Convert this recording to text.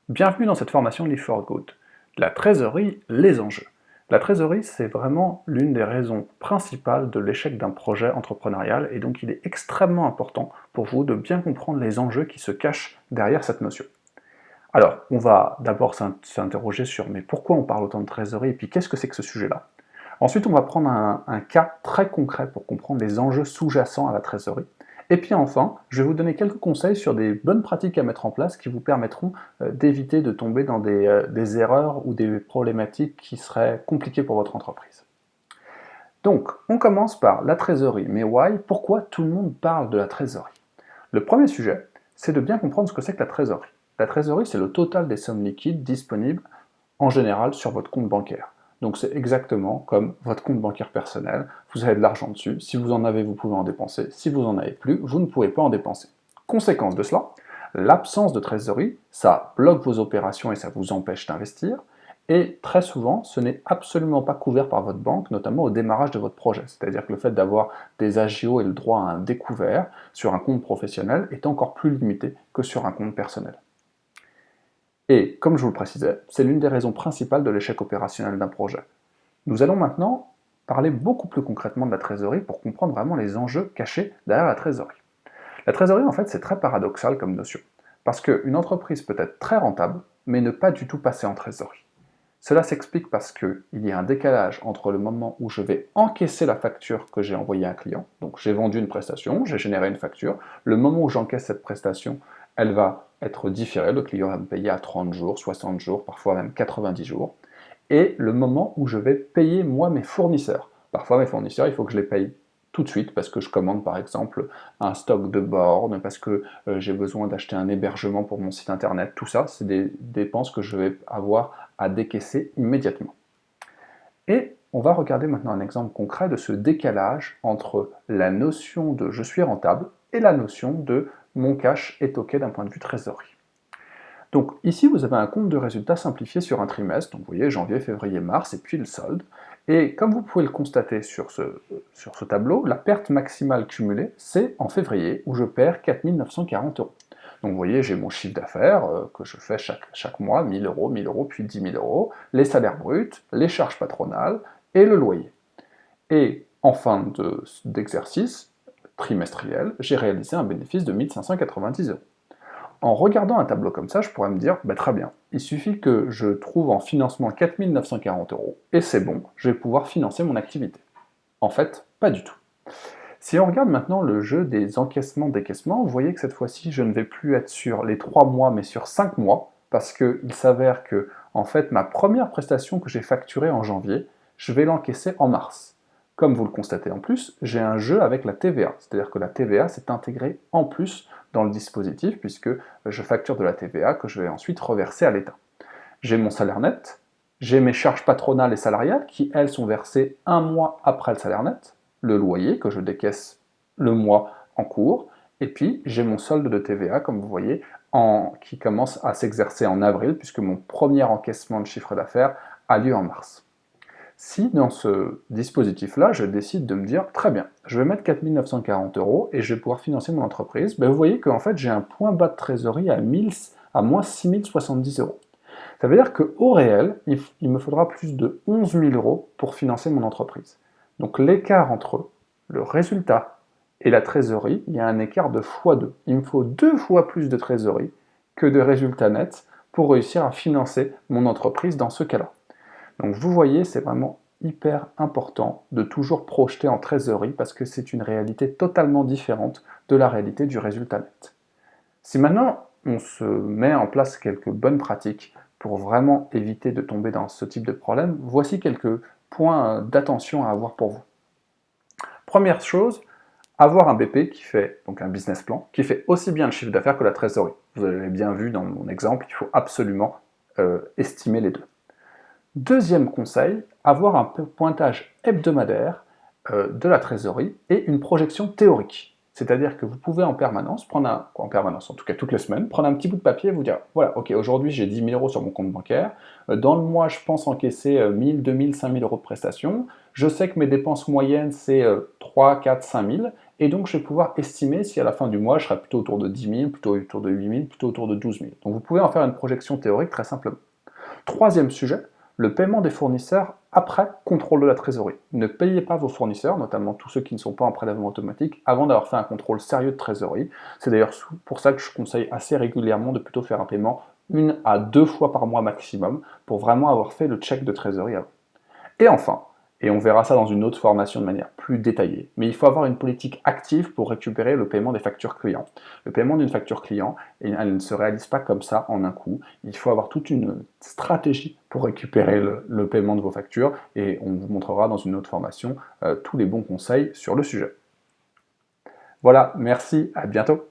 Bienvenue dans cette formation Live for Good. La trésorerie, les enjeux. La trésorerie, c'est vraiment l'une des raisons principales de l'échec d'un projet entrepreneurial et donc il est extrêmement important pour vous de bien comprendre les enjeux qui se cachent derrière cette notion. Alors, on va d'abord s'interroger sur mais pourquoi on parle autant de trésorerie et puis qu'est-ce que c'est que ce sujet-là? Ensuite, on va prendre un cas très concret pour comprendre les enjeux sous-jacents à la trésorerie. Et puis enfin, je vais vous donner quelques conseils sur des bonnes pratiques à mettre en place qui vous permettront d'éviter de tomber dans des erreurs ou des problématiques qui seraient compliquées pour votre entreprise. Donc, on commence par la trésorerie. Mais why? Pourquoi tout le monde parle de la trésorerie? Le premier sujet, c'est de bien comprendre ce que c'est que la trésorerie. La trésorerie, c'est le total des sommes liquides disponibles en général sur votre compte bancaire. Donc c'est exactement comme votre compte bancaire personnel, vous avez de l'argent dessus, si vous en avez, vous pouvez en dépenser, si vous n'en avez plus, vous ne pouvez pas en dépenser. Conséquence de cela, l'absence de trésorerie, ça bloque vos opérations et ça vous empêche d'investir, et très souvent, ce n'est absolument pas couvert par votre banque, notamment au démarrage de votre projet. C'est-à-dire que le fait d'avoir des agios et le droit à un découvert sur un compte professionnel est encore plus limité que sur un compte personnel. Et, comme je vous le précisais, c'est l'une des raisons principales de l'échec opérationnel d'un projet. Nous allons maintenant parler beaucoup plus concrètement de la trésorerie pour comprendre vraiment les enjeux cachés derrière la trésorerie. La trésorerie, en fait, c'est très paradoxal comme notion, parce qu'une entreprise peut être très rentable, mais ne pas du tout passer en trésorerie. Cela s'explique parce qu'il y a un décalage entre le moment où je vais encaisser la facture que j'ai envoyée à un client, donc j'ai vendu une prestation, j'ai généré une facture, le moment où j'encaisse cette prestation, elle va être différée, le client va me payer à 30 jours, 60 jours, parfois même 90 jours, et le moment où je vais payer moi mes fournisseurs. Parfois mes fournisseurs, il faut que je les paye tout de suite parce que je commande par exemple un stock de bornes, parce que j'ai besoin d'acheter un hébergement pour mon site internet, tout ça, c'est des dépenses que je vais avoir à décaisser immédiatement. Et on va regarder maintenant un exemple concret de ce décalage entre la notion de je suis rentable et la notion de mon cash est OK d'un point de vue trésorerie. Donc ici, vous avez un compte de résultats simplifié sur un trimestre, donc vous voyez janvier, février, mars, et puis le solde. Et comme vous pouvez le constater sur ce tableau, la perte maximale cumulée, c'est en février, où je perds 4 940 euros. Donc vous voyez, j'ai mon chiffre d'affaires que je fais chaque mois, 1000 euros, puis 10 000 euros, les salaires bruts, les charges patronales et le loyer. Et en fin d'exercice trimestriel, j'ai réalisé un bénéfice de 1590 euros. En regardant un tableau comme ça, je pourrais me dire, bah, très bien, il suffit que je trouve en financement 4 940 euros, et c'est bon, je vais pouvoir financer mon activité. En fait, pas du tout. Si on regarde maintenant le jeu des encaissements-décaissements, vous voyez que cette fois-ci, je ne vais plus être sur les 3 mois, mais sur 5 mois, parce qu'il s'avère que, en fait, ma première prestation que j'ai facturée en janvier, je vais l'encaisser en mars. Comme vous le constatez en plus, j'ai un jeu avec la TVA, c'est-à-dire que la TVA s'est intégrée en plus dans le dispositif, puisque je facture de la TVA que je vais ensuite reverser à l'État. J'ai mon salaire net, j'ai mes charges patronales et salariales qui, elles, sont versées un mois après le salaire net, le loyer que je décaisse le mois en cours, et puis j'ai mon solde de TVA, comme vous voyez, qui commence à s'exercer en avril, puisque mon premier encaissement de chiffre d'affaires a lieu en mars. Si dans ce dispositif-là, je décide de me dire, très bien, je vais mettre 4 940 euros et je vais pouvoir financer mon entreprise, ben vous voyez qu'en fait j'ai un point bas de trésorerie à moins 6 070 euros. Ça veut dire qu'au réel, il me faudra plus de 11 000 euros pour financer mon entreprise. Donc l'écart entre le résultat et la trésorerie, il y a un écart de x2. Il me faut 2 fois plus de trésorerie que de résultats nets pour réussir à financer mon entreprise dans ce cas-là. Donc vous voyez, c'est vraiment hyper important de toujours projeter en trésorerie parce que c'est une réalité totalement différente de la réalité du résultat net. Si maintenant on se met en place quelques bonnes pratiques pour vraiment éviter de tomber dans ce type de problème, voici quelques points d'attention à avoir pour vous. Première chose, avoir un BP qui fait, donc un business plan, qui fait aussi bien le chiffre d'affaires que la trésorerie. Vous avez bien vu dans mon exemple, il faut absolument estimer les deux. Deuxième conseil, avoir un pointage hebdomadaire de la trésorerie et une projection théorique. C'est-à-dire que vous pouvez en permanence, en tout cas toutes les semaines, prendre un petit bout de papier et vous dire, voilà, ok, aujourd'hui j'ai 10 000 euros sur mon compte bancaire, dans le mois je pense encaisser 1000, 2000, 5000 euros de prestations, je sais que mes dépenses moyennes c'est 3, 4, 5 000, et donc je vais pouvoir estimer si à la fin du mois, je serai plutôt autour de 10 000, plutôt autour de 8 000, plutôt autour de 12 000. Donc vous pouvez en faire une projection théorique très simplement. Troisième sujet, le paiement des fournisseurs après contrôle de la trésorerie. Ne payez pas vos fournisseurs, notamment tous ceux qui ne sont pas en prélèvement automatique, avant d'avoir fait un contrôle sérieux de trésorerie. C'est d'ailleurs pour ça que je conseille assez régulièrement de plutôt faire un paiement 1 à 2 fois par mois maximum, pour vraiment avoir fait le check de trésorerie avant. Et enfin, et on verra ça dans une autre formation de manière plus détaillée, mais il faut avoir une politique active pour récupérer le paiement des factures clients. Le paiement d'une facture client, elle ne se réalise pas comme ça en un coup. Il faut avoir toute une stratégie pour récupérer le paiement de vos factures, et on vous montrera dans une autre formation tous les bons conseils sur le sujet. Voilà, merci, à bientôt.